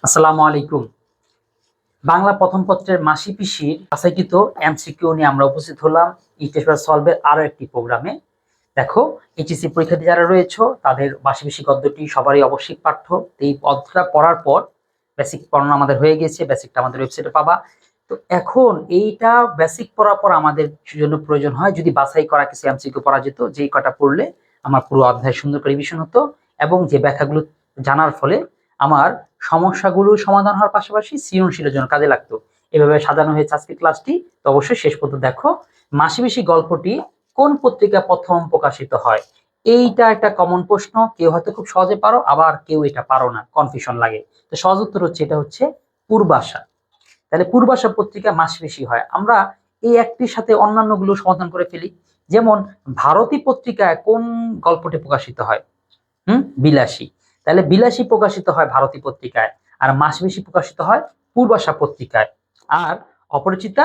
আসসালামু আলাইকুম। বাংলা প্রথম পত্রের মাসি পিসির বাছাইকৃত এমসিকিউ নিয়ে আমরা উপস্থিত হলাম ই টেস্ট পেপার সলভের আরো একটি প্রোগ্রামে। দেখো, এইচএসসি পরীক্ষার্থী যারা রয়েছে তাদের মাসি পিসি গদ্যটি সবারই অবশ্যই পাঠ্য। এই পদ্যটা পড়ার পর বেসিক পড়ানো আমাদের হয়ে গেছে, বেসিকটা আমাদের ওয়েবসাইটে পাবা। তো এখন এইটা বেসিক পড়ার পর আমাদের জন্য প্রয়োজন হয় যদি বাছাই করা কিছু এমসিকিউ পড়া যেত, যেই কটা পড়লে আমার পুরো অধ্যায় সুন্দর করে রিভিশন হতো এবং যে ব্যাখ্যাগুলো জানার ফলে আমার সমস্যাগুলো সমাধান হওয়ার পাশাপাশি সৃজনশীলের জন্য কাজে লাগতো। এভাবে সাজানো হয়েছে আজকের ক্লাসটি। তো অবশ্যই শেষ পর্যন্ত দেখো। মাসি পিসি গল্পটি কোন পত্রিকা প্রথম প্রকাশিত হয়? এইটা একটা কমন প্রশ্ন। কেউ হয়তো খুব সহজে পারো, আবার কেউ এটা পারো না, কনফিউশন লাগে। তো সহজ উত্তর হচ্ছে এটা হচ্ছে পূর্বাশা। তাহলে পূর্বাশা পত্রিকা মাসি পিসি হয়। আমরা এই একটির সাথে অন্যান্য গুলো সমাধান করে ফেলি। যেমন ভারতী পত্রিকায় কোন গল্পটি প্রকাশিত হয়? বিলাসী। তাহলে বিলাসী প্রকাশিত হয় ভারতী পত্রিকায়, আর মাসপিসি প্রকাশিত হয় পূর্বাশা পত্রিকায়। আর অপরিচিতা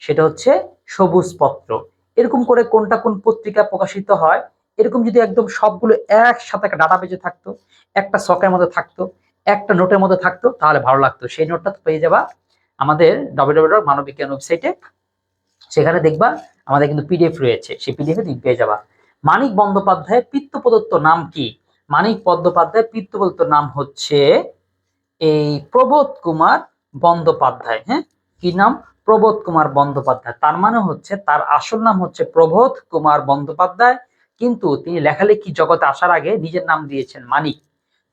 সেটা হচ্ছে সবুজ পত্র। এরকম করে কোনটা কোন পত্রিকা প্রকাশিত হয়, এরকম যদি একদম সবগুলো একসাথে একটা ডাটাবেজে থাকতো, একটা ছকের মধ্যে থাকতো, একটা নোটের মধ্যে থাকতো, তাহলে ভালো লাগতো। সেই নোটটা পেয়ে যাবা আমাদের www.মানবিজ্ঞান ওয়েবসাইটে। সেখানে দেখবা আমাদের কিন্তু পিডিএফ রয়েছে, সেই পিডিএফ এ পেয়ে যাবা। মানিক বন্দ্যোপাধ্যায়ের পিতৃ প্রদত্ত নাম কি? মানিক বন্দ্যোপাধ্যায়ের পিতৃ প্রদত্ত নাম হচ্ছে এই প্রবোধ কুমার বন্দ্যোপাধ্যায়। হ্যাঁ, কি নাম? প্রবোধ কুমার বন্দ্যোপাধ্যায়। তার মানে হচ্ছে তার আসল নাম হচ্ছে প্রবোধ কুমার বন্দ্যোপাধ্যায়, কিন্তু তিনি লেখালেখি জগতে আসার আগে নিজের নাম দিয়েছেন মানিক।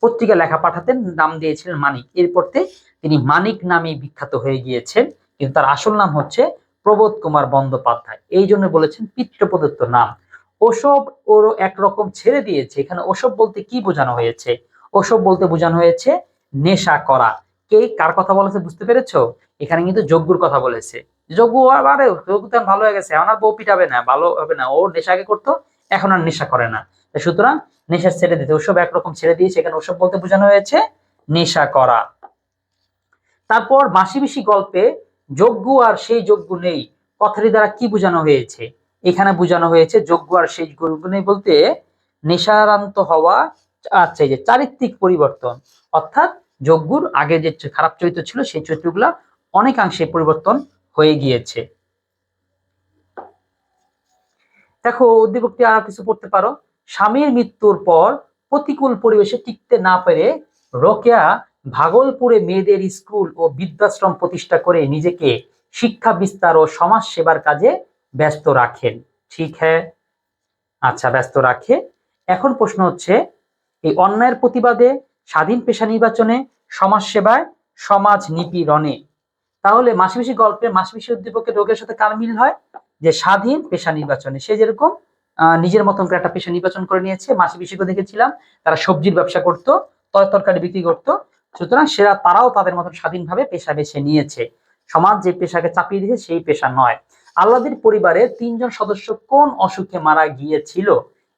পত্রিকা লেখা পাঠাতেন, নাম দিয়েছিলেন মানিক। এরপরতে তিনি মানিক নামে বিখ্যাত হয়ে গিয়েছেন, কিন্তু তার আসল নাম হচ্ছে প্রবোধ কুমার বন্দ্যোপাধ্যায়। এই জন্য বলেছেন পিতৃ প্রদত্ত নাম। ওসব ওর একরকম ছেড়ে দিয়েছে। এখানে ওসব বলতে কি বোঝানো হয়েছে? ওসব বলতে বোঝানো হয়েছে নেশা করা। কে কার কথা বলেছে বুঝতে পেরেছো? এখানে কিন্তু যজ্ঞুর কথা বলেছে। যজ্ঞ আরে যজ্ঞ তো ভালো হয়ে গেছে, এখন আর বউ পিটাবে না, ভালো হবে না। ও নেশা আগে করতো, এখন আর নেশা করে না। সুতরাং নেশা ছেড়ে দিতে, ওসব একরকম ছেড়ে দিয়েছে। এখানে ওসব বলতে বোঝানো হয়েছে নেশা করা। তারপর মাসি পিসি গল্পে যজ্ঞ আর সেই যজ্ঞ নেই কথাটি দ্বারা কি বোঝানো হয়েছে? এখানে বোঝানো হয়েছে যজ্ঞ আর সেই যজ্ঞ নেই বলতে নেশারান্ত হওয়া। আচ্ছা, এই যে চারিত্রিক পরিবর্তন, অর্থাৎ যজ্ঞর আগে যে খারাপ চরিত্র ছিল সেই চরিত্রগুলা অনেকাংশে পরিবর্তন হয়ে গিয়েছে। দেখো, উদ্দীপকটি আর কিছু পড়তে পারো। স্বামীর মৃত্যুর পর প্রতিকূল পরিবেশে টিকতে না পেরে রোকেয়া ভাগলপুরে মেয়েদের স্কুল ও বৃদ্ধাশ্রম প্রতিষ্ঠা করে নিজেকে শিক্ষা বিস্তার ও সমাজ সেবার কাজে ব্যস্ত রাখেন। ঠিক হ্যাঁ, আচ্ছা, ব্যস্ত রাখে। এখন প্রশ্ন হচ্ছে এই অন্যায়ের প্রতিবাদে, স্বাধীন পেশা নির্বাচনে, সমাজ সেবায়, সমাজ নিপীড়নে। তাহলে মাসিপিসি গল্পে মাসিপিসি উদ্দীপকের রোগের সাথে কার মিল হয়? যে স্বাধীন পেশা নির্বাচনে। সে যেরকম নিজের মতন করে একটা পেশা নির্বাচন করে নিয়েছে। মাসিপিসিকে দেখেছিলাম তারা সবজির ব্যবসা করতো, তরকারি বিক্রি করতো। সুতরাং তারাও তাদের মতন স্বাধীনভাবে পেশা বেছে নিয়েছে। সমাজ যে পেশাকে চাপিয়ে দিয়েছে সেই পেশা নয়। আল্লাদির পরিবারের 3 জন সদস্য কোন অসুখে মারা গিয়েছিল?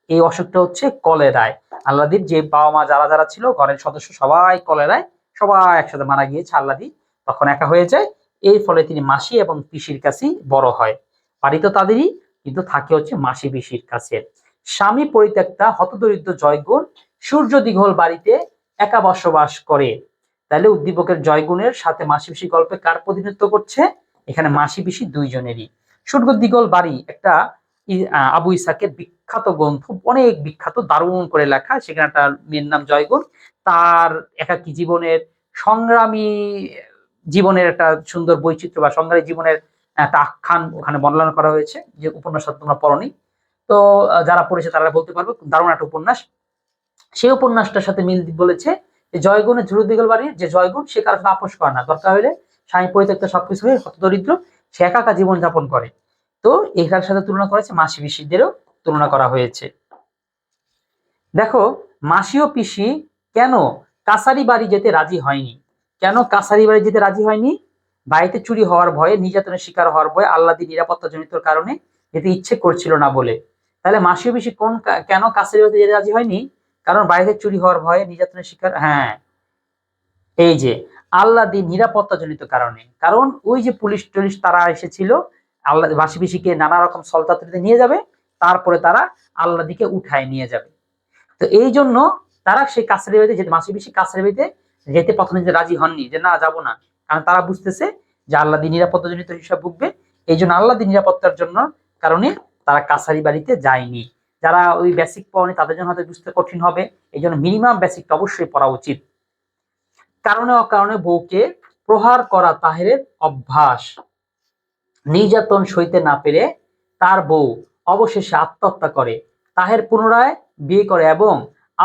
এই অসুখটা হচ্ছে কলেরায়। আল্লাদির যে বাবা মা যারা যারা ছিল ঘরের সদস্য সবাই কলেরায়, সবাই একসাথে মারা গিয়েছে। আল্লাদি তখন একা হয়ে যায়। এর ফলে তিনি মাসি এবং পিসির কাছেই বড় হয়। বাড়ি তো তাদেরই, কিন্তু থাকে হচ্ছে মাসি পিসির কাছে। স্বামী পরিত্যক্তা হতদরিদ্র জয়গুণ সূর্য দিঘল বাড়িতে একা বসবাস করে। তাহলে উদ্দীপকের জয়গুণের সাথে মাসি পিসি গল্পে কার প্রতিনিধিত্ব করছে? এখানে মাসি পিসি দুইজনেরই। সূর্য দিঘল বাড়ি একটা আবু ইসাকের বিখ্যাত গ্রন্থ, অনেক বিখ্যাত, দারুণ করে লেখা। সেখানে একটা মেয়ের নাম জয়গুণ, তার একাকী জীবনের সংগ্রামী জীবনের একটা সুন্দর বৈচিত্র্য বা সংগ্রামী জীবনের একটা আখ্যান ওখানে বর্ণনা করা হয়েছে। যে উপন্যাসটা তোমরা পড়নি, তো যারা পড়েছে তারা বলতে পারবে, দারুণ একটা উপন্যাস। সেই উপন্যাসটার সাথে মিল বলেছে যে জয়গুণের ঝুড়ু দিগল বাড়ির যে জয়গুণ, সে কারো সাথে আপোষ করে না। দরকার হলে স্বামী পরিত্যক্ত সবকিছু হয়ে হত দরিদ্র, সে একা একা জীবন যাপন করে। তো এটার সাথে তুলনা করেছে মাসি পিসিদেরও তুলনা করা হয়েছে। দেখো, মাসি ও পিসি কেন কাছারি বাড়ি যেতে রাজি হয়নি? কেন কাছারি বাড়ি যেতে রাজি হয়নি? বাড়িতে চুরি হওয়ার ভয়ে, নির্যাতনের শিকার হওয়ার ভয়ে, আল্লাদি নিরাপত্তা জনিত কারণে যেতে ইচ্ছে করছিল না বলে। তাহলে মাসি ও পিসি কেন কাছারি বাড়িতে যেতে রাজি হয়নি? কারণ বাড়িতে চুরি হওয়ার ভয়ে, নির্যাতনের শিকার, হ্যাঁ, এই যে আল্লাদি নিরাপত্তা জনিত কারণে। কারণ ওই যে পুলিশ টুলিশ তারা এসেছিল, আল্লাদি মাসি পিসিকে নানা রকম সলতাতুরিতে নিয়ে যাবে, তারপরে তারা আল্লাদিকে উঠায় নিয়ে যাবে। তো এই জন্য তারা সেই কাছারি বাড়িতে যেতে, মাসি পিসি কাছারি বাড়িতে যেতে প্রথমে যে রাজি হননি যে না যাব না, কারণ তারা বুঝতেছে যে আল্লাদি নিরাপত্তাজনিত হিসাব ভুগবে। এই জন্য আল্লাদি নিরাপত্তার জন্য কারণে তারা কাছারি বাড়িতে যায়নি। যারা ওই বেসিক পড়েনি তাদের জন্য হয়তো বুঝতে কঠিন হবে, এই জন্য মিনিমাম বেসিকটা অবশ্যই পড়া উচিত। কারণে অকারণে বউকে প্রহার করা তাহেরের অভ্যাস। নির্যাতন সইতে না পেরে তার বউ অবশেষে আত্মহত্যা করে। তাহের পুনরায় বিয়ে করে এবং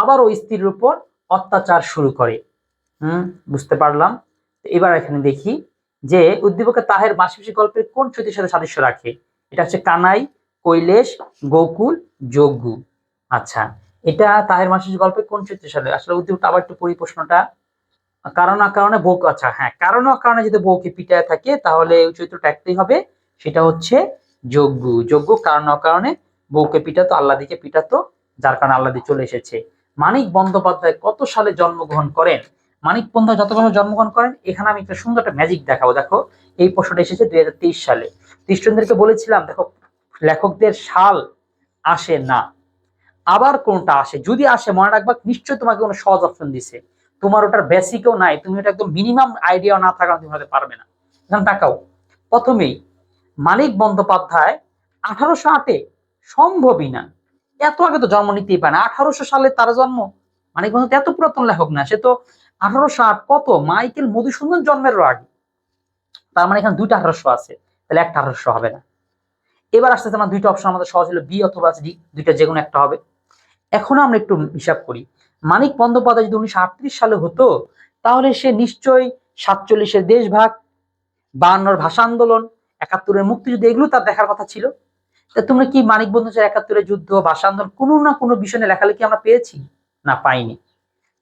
আবার ওই স্ত্রীর উপর অত্যাচার শুরু করে। বুঝতে পারলাম। এবার এখানে দেখি যে উদ্দীপকে তাহের মাসিপিসি গল্পের কোন চরিত্রের সাথে সাদৃশ্য রাখে। এটা হচ্ছে কানাই, কৈলেশ, গোকুল, যজ্ঞু। আচ্ছা, এটা তাহের মাসিপিসি গল্পের কোন চরিত্রের সাথে, আসলে উদ্দীপকটা আবার একটু পড়ি প্রশ্নটা। কারণ কারণে বউ, আচ্ছা হ্যাঁ, কারণ কারণে যদি বউকে পিটায় থাকে তাহলে ওই চরিত্রটা একটাই হবে, সেটা হচ্ছে যজ্ঞু। যজ্ঞু কারণ কারণে বউকে পিটাতো, আল্লাদিকে পিটাতো, যার কারণে আল্লাদি চলে এসেছে। মানিক বন্দ্যোপাধ্যায় কত সালে জন্মগ্রহণ করেন? মানিক বন্দ্যোপাধ্যায় যত বছর জন্মগ্রহণ করেন, এখানে আমি একটা সুন্দর একটা ম্যাজিক দেখাবো। দেখো, এই প্রশ্নটা এসেছে 2023 সালে। স্টুডেন্টদেরকে বলেছিলাম দেখো, লেখকদের সাল আসে না, আবার কোনটা আসে, যদি আসে মনে রাখবা নিশ্চয়ই তোমাকে কোনো সহজ অপশন দিছে, তোমার ওটার বেসিকও নাই, তুমি ওটা একদম মিনিমাম আইডিয়া না থাকা তুমি হতে পারবে না। এখন তাকাও, প্রথমেই মানিক বন্দ্যোপাধ্যায় 1808-এ, সম্ভবই না, এত আগে তো জন্ম নিতেই পারে না। 1800 সালে তার জন্ম, মানিক বন্দ্যোপাধ্যায় এত পুরাতন লেখক না, সে তো 1808 কত মাইকেল মধুসূদন জন্মেরও আগে। তার মানে এখানে দুইটা 1800 আছে, তাহলে একটা 1800 হবে না। এবার আসতে আমার দুইটা অপশন আমাদের সহজ হলো বি অথবা ডি, দুইটা যে কোনো একটা হবে। এখন আমরা একটু হিসাব করি, মানিক বন্দ্যোপাধ্যায় যদি 1938 সালে হতো, তাহলে সে নিশ্চয়ই 47-এর দেশভাগ, 52-র ভাষা আন্দোলন, 71-এর মুক্তিযুদ্ধ, এগুলো তার দেখার কথা ছিল। তা তোমরা কি মানিক বন্দ্যোপাধ্যায় 71-এর যুদ্ধ, ভাষা আন্দোলন কোনো না কোনো বিষয় নিয়ে লেখালেখি আমরা পেয়েছি? না, পাইনি।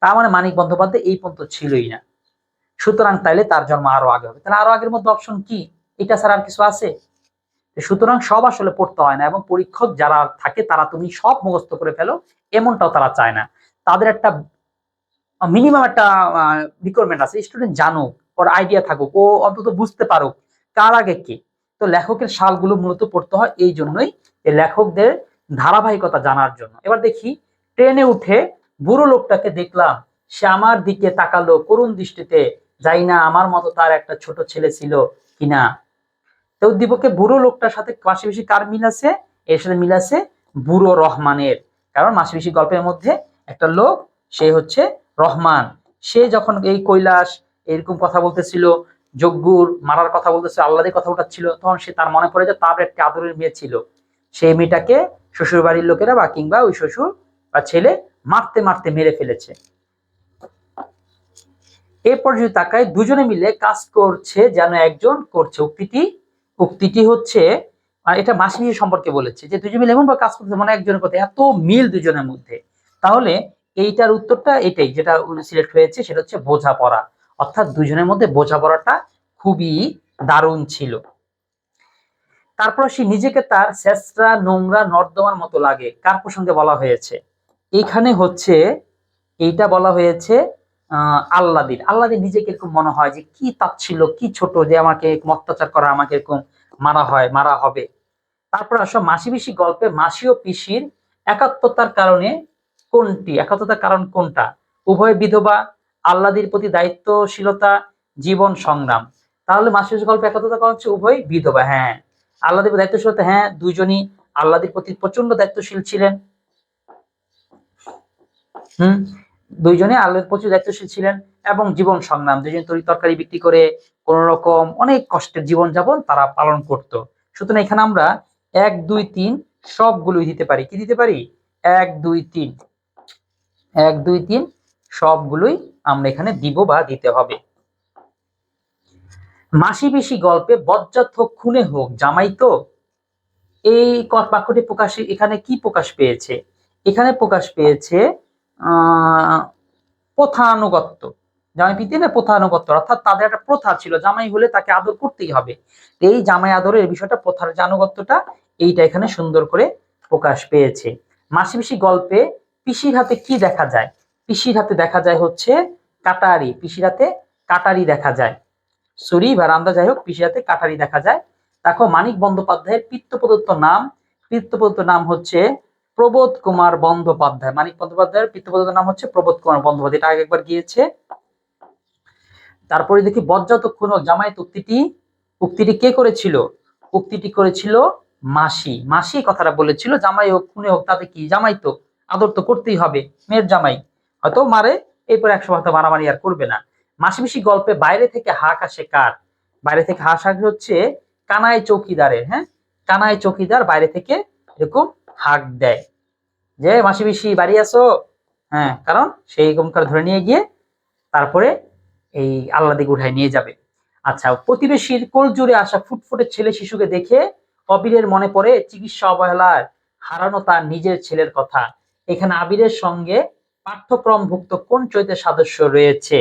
তার মানে মানিক বন্দ্যোপাধ্যায় এই পর্যন্ত ছিলই না। সুতরাং তাইলে তার জন্ম আরো আগে হবে। তাহলে আরো আগের মধ্যে অপশন কি? এটা ছাড়া আর কিছু আছে? সুতরাং সব আসলে পড়তে হয় না, এবং পরীক্ষক যারা থাকে তারা তুমি সব মুখস্থ করে ফেলো এমনটাও তারা চায় না। তাদের একটা মিনিমাম একটা রিকোয়ারমেন্ট আছে, স্টুডেন্ট জানুক, ওর আইডিয়া থাকুক, ও অন্তত বুঝতে পারুক কার আগে কি। তো লেখকের সালগুলো মূলত পড়তে হয় এই জন্যই, লেখকদের ধারাবাহিকতা জানার জন্য। এবার দেখি, ট্রেনে উঠে বুড়ো লোকটাকে দেখলাম, সে আমার দিকে তাকালো করুণ দৃষ্টিতে, যাই না আমার মতো তার একটা ছোট ছেলে ছিল কিনা। তো উদ্দীপকে বুড়ো লোকটার সাথে মাসিপিসি কার মিল আছে? এর সাথে মিল আছে বুড়ো রহমানের। কারণ মাসিপিসি গল্পের মধ্যে একটা লোক, সে হচ্ছে রহমান, সে যখন এই কৈলাস এরকম কথা বলতেছিল, যজ্ঞুর মারার কথা বলতেছিল, আল্লাদের কথা উঠাচ্ছিল, তখন সে তার মনে পড়ে যে তার একটা আদরের মেয়ে ছিল, সেই মেয়েটাকে শ্বশুর বাড়ির লোকেরা বা কিংবা ওই শ্বশুর বা ছেলে মারতে মারতে মেরে ফেলেছে। এরপর যদি তাকায়, দুজনে মিলে কাজ করছে যেন একজন করছে। উক্তিটি উক্তিটি হচ্ছে, আর এটা মাসিপিসি সম্পর্কে বলেছে যে দুজন মিলে এমন ভাবে কাজ করছে মানে একজনের কথা, এত মিল দুজনের মধ্যে। তাহলে এইটার উত্তরটা এটাই, যেটা সিলেক্ট হয়েছে সেটা হচ্ছে বোঝাপড়া, অর্থাৎ দুজনের মধ্যে বোঝাপড়াটা খুবই দারুণ ছিল। তারপর সে নিজেকে তার ছেঁচড়া নোংরা নর্দমার মতো লাগে, কার প্রসঙ্গে বলা হয়েছে? এইখানে হচ্ছে এইটা বলা হয়েছে আল্লাদির। আল্লাদির নিজেকে এরকম মনে হয় যে কি তাচ্ছিল্য, কি ছোট, যে আমাকে অত্যাচার করা, আমাকে এরকম মারা হয়, মারা হবে। তারপর আসো মাসিপিসি গল্পে মাসি ও পিসির একাত্মতার কারণে কোনটি, একাত্মতার কারণ কোনটা? উভয় বিধবা, আল্লাদির প্রতি দায়িত্বশীলতা, জীবন সংগ্রাম। তাহলে মাসিপিসি গল্পে একাত্মতার কারণ হচ্ছে উভয় বিধবা। হ্যাঁ, আল্লাদির প্রতি দায়িত্বশীলতা, হ্যাঁ, দুইজনই আল্লাদির প্রতি প্রচন্ড দায়িত্বশীল ছিলেন। হুম, দুইজনে আল্লাহর প্রতি দায়িত্বশীল ছিলেন, এবং জীবন সংগ্রাম, দুইজন তরি তরকারি বিক্রি করে কোন রকম অনেক কষ্টের জীবন যাপন তারা পালন করত। সুতরাং এখানে আমরা 1 2 3 সবগুলোই দিতে পারি। কি দিতে পারি? 1 2 3, 1 2 3 সবগুলোই আমরা এখানে দিব বা দিতে হবে। মাসিপিসি গল্পে বজ্জাত হোক খুনে হোক জামাই তো, এই বাক্যটি প্রকাশে এখানে কি প্রকাশ পেয়েছে? এখানে প্রকাশ পেয়েছে প্রথানুগত্য। জামাই পিতে না প্রথানুগত্য, অর্থাৎ তাদের একটা প্রথা ছিল, জামাই হলে তাকে আদর করতেই হবে। এই জামাই আদরের বিষয়টা, প্রথার যে আনুগত্যটা, এইটা এখানে সুন্দর করে প্রকাশ পেয়েছে। মাসিপিসি গল্পে পিসির হাতে কি দেখা যায়? পিসির হাতে দেখা যায় হচ্ছে কাটারি, পিসির হাতে কাটারি দেখা যায়, ছুরি বা রান্দা, যাই হোক, পিসির হাতে কাটারি দেখা যায়। দেখো, মানিক বন্দ্যোপাধ্যায়ের পিতৃপ্রদত্ত নাম, পিতৃপ্রদত্ত নাম হচ্ছে প্রবোধ কুমার বন্দ্যোপাধ্যায়। মানিক বন্দ্যোপাধ্যায়ের পিতৃপ্রদত্ত নাম হচ্ছে প্রবোধ কুমার বন্দ্যোপাধ্যায়, এটা আগে একবার গিয়েছে। তারপরে দেখি বজ্জাত খুনক জামাইত উক্তিটি কে করেছিল? উক্তিটি করেছিল মাসি। মাসি কথাটা বলেছিল, জামাই হোক খুনে হোক তাতে কি, জামাই তো, আদর তো করতেই হবে, মেয়ের জামাই, হয়তো মারে, এরপর একশো হয়তো মারামারি আর করবে না। মাসি পিসি গল্পে বাইরে থেকে হাঁক আসে কার? বাইরে থেকে হাঁস আসে হচ্ছে কানাই চৌকিদারের। হ্যাঁ, কানাই চৌকিদার বাইরে থেকে এরকম হাঁক দেয় যে মাসি পিসি বাড়ি আসো। হ্যাঁ, কারণ সেই এরকম করে ধরে নিয়ে গিয়ে তারপরে এই আল্লাহ দিকে উঠায় নিয়ে যাবে। আচ্ছা, প্রতিবেশীর কোল জুড়ে আসা ফুটফুটে ছেলে শিশুকে দেখে কবিরের মনে পড়ে চিকিৎসা অবহেলার হারানো তার নিজের ছেলের কথা। এখানে আবিরের সঙ্গে পাঠ্যক্রমভুক্ত কোন চরিত্রের সাদৃশ্য রয়েছে?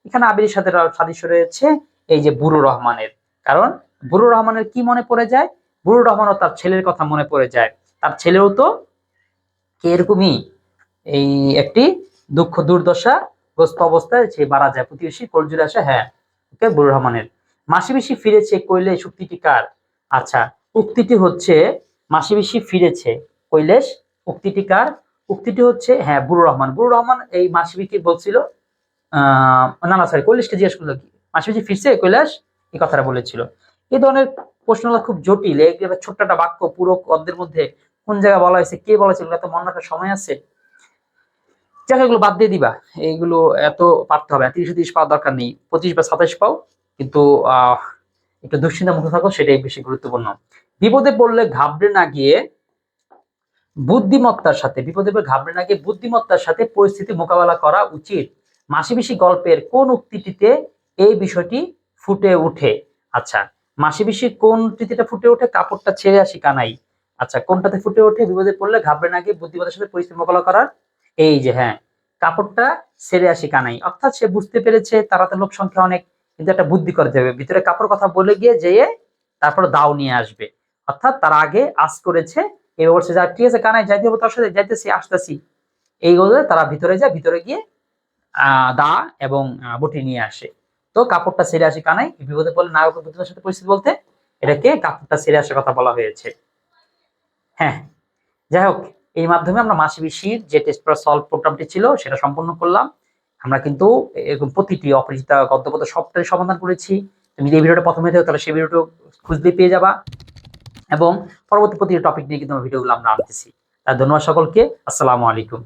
এখানে আবিরের সাথে সাদৃশ্য রয়েছে এই যে বুড়ো রহমানের। কারণ বুড়ো রহমানের কি মনে পড়ে যায়? বুড়ো রহমানও তার ছেলের কথা মনে পড়ে যায়। তার ছেলেও তো এরকমই এই একটি দুঃখ দুর্দশা গ্রস্ত অবস্থায় সে মারা যায়, প্রতিবেশী কোল জুড়ে আসে। হ্যাঁ, ওকে, বুড়ো রহমানের। মাসি পিসি ফিরেছে কৈলেশ উক্তিটি কার? আচ্ছা, উক্তিটি হচ্ছে মাসি পিসি ফিরেছে কৈলেশ, উক্তিটি কার? উক্তিটি হচ্ছে হ্যাঁ বুড়ো রহমান। বুড়ো রহমান এই মাসি পিসি বলছিল, না না সরি, কৈলাসকে জিজ্ঞেস করলো কি মাসি পিসি ফিরছে কৈলাস, এই কথাটা বলেছিল। এই ধরনের প্রশ্নগুলো খুব জটিল, এইভাবে ছোট্ট একটা বাক্য পুরো গদ্যের মধ্যে কোন জায়গায় বলা হয়েছে, কে বলেছিল, এত মনে রাখার সময় আছে? যাক, এগুলো বাদ দিয়ে দিবা, এইগুলো এত পারতে হবে 30 পাওয়ার দরকার নেই, 25 বা 27 পাও, কিন্তু একটু দুশ্চিন্তা মুক্ত থাকো, সেটাই বেশি গুরুত্বপূর্ণ। বিপদে পড়লে ঘাবড়ে না গিয়ে বুদ্ধিমত্তার সাথে পরিস্থিতি মোকাবেলা করা উচিত। মাসি পিসি গল্পের কোন উক্তিটিতে এই বিষয়টি ফুটে ওঠে? আচ্ছা, মাসি পিসির কোন উক্তিটা ফুটে ওঠে? কাপড়টা ছেড়ে আসি কানাই। আচ্ছা, কোনটাতে ফুটে ওঠে? বিপদে পড়লে ঘাবড়ে না গিয়ে বুদ্ধিমত্তার সাথে পরিস্থিতি মোকাবেলা করার, এই যে হ্যাঁ, কাপড়টা ছেড়ে আসি কানাই, অর্থাৎ সে বুঝতে পেরেছে তারাতে লোক সংখ্যা অনেক, কিন্তু একটা বুদ্ধি করতে হবে, ভিতরে কাপড় কথা বলে গিয়ে যেয়ে তারপর দাও নিয়ে আসবে। অর্থাৎ তারা আগে আস করেছে, এবার বলছে যা ঠিক আছে কানাই যাইতে হবে, তোর সাথে যাইতেছি, আসতেছি, এই বলে তারা ভিতরে যায়, ভিতরে গিয়ে দা এবং বটি নিয়ে আসে। তো কাপড়টা ছেড়ে আসি কানাই, বিপদে পড়লে নায়ক বুদ্ধিমত্তার সাথে পরিস্থিতি বলতে এটাকে কাপড়টা ছেড়ে আসার কথা বলা হয়েছে। হ্যাঁ, যাই হোক, এই মাধ্যমে আমরা মাসি পিসির যে টেস্ট পেপার সলভ প্রোগ্রামটি ছিল সেটা সম্পূর্ণ করলাম। আমরা কিন্তু এরকম প্রতিটি অপরিচিত গদ্যপদ সবটাই সমাধান করেছি। তুমি যে ভিডিওটা প্রথমে দেখো তাহলে সেই ভিডিওটা খুঁজলে পেয়ে যাবা, এবং পরবর্তী প্রতিটি টপিক নিয়ে কিন্তু ভিডিওগুলো আমরা আনতেছি। তার ধন্যবাদ সকলকে। আসসালামু আলাইকুম।